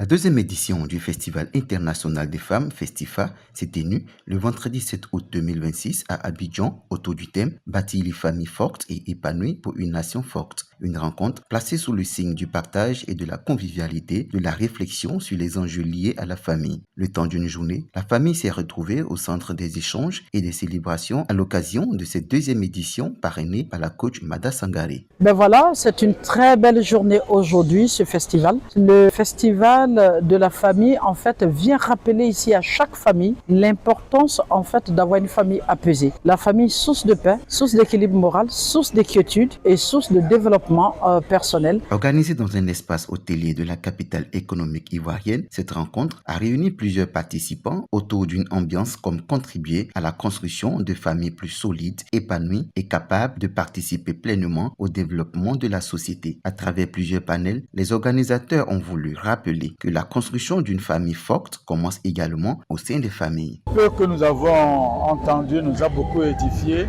La deuxième édition du Festival international des femmes, Festifa, s'est tenue le vendredi 7 août 2026 à Abidjan autour du thème Bâtir les familles fortes et épanouies pour une nation forte. Une rencontre placée sous le signe du partage et de la convivialité, de la réflexion sur les enjeux liés à la famille. Le temps d'une journée, la famille s'est retrouvée au centre des échanges et des célébrations à l'occasion de cette deuxième édition parrainée par la coach Mada Sangaré. Ben voilà, c'est une très belle journée aujourd'hui, ce festival. Le festival de la famille, en fait, vient rappeler ici à chaque famille l'importance, en fait, d'avoir une famille apaisée. La famille, source de paix, source d'équilibre moral, source d'inquiétude et source de développement personnel. Organisée dans un espace hôtelier de la capitale économique ivoirienne, cette rencontre a réuni plusieurs participants autour d'une ambiance comme contribuer à la construction de familles plus solides, épanouies et capables de participer pleinement au développement de la société. À travers plusieurs panels, les organisateurs ont voulu rappeler que la construction d'une famille forte commence également au sein des familles. Ce que nous avons entendu nous a beaucoup édifié,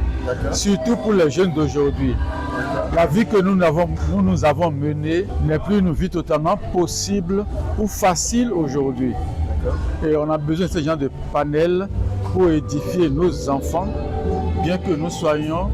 surtout pour les jeunes d'aujourd'hui. La vie que nous avons menée n'est plus une vie totalement possible ou facile aujourd'hui. Et on a besoin de ce genre de panel pour édifier nos enfants, bien que nous soyons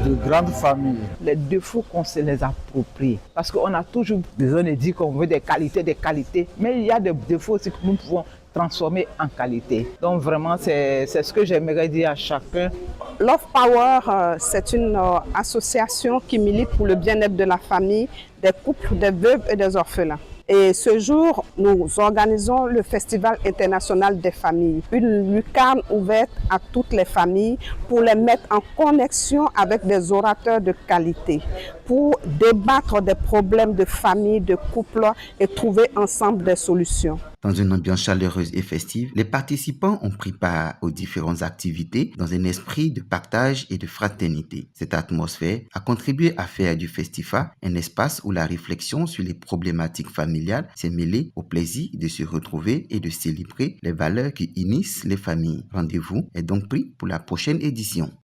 de grandes familles. Les défauts qu'on se les approprie. Parce qu'on a toujours besoin de dire qu'on veut des qualités, mais il y a des défauts aussi que nous pouvons transformer en qualité. Donc vraiment, c'est ce que j'aimerais dire à chacun. Love Power, c'est une association qui milite pour le bien-être de la famille, des couples, des veuves et des orphelins. Et ce jour, nous organisons le Festival international des familles, une lucarne ouverte à toutes les familles pour les mettre en connexion avec des orateurs de qualité, pour débattre des problèmes de famille, de couple et trouver ensemble des solutions. Dans une ambiance chaleureuse et festive, les participants ont pris part aux différentes activités dans un esprit de partage et de fraternité. Cette atmosphère a contribué à faire du Festifa un espace où la réflexion sur les problématiques familiales s'est mêlée au plaisir de se retrouver et de célébrer les valeurs qui unissent les familles. Rendez-vous est donc pris pour la prochaine édition.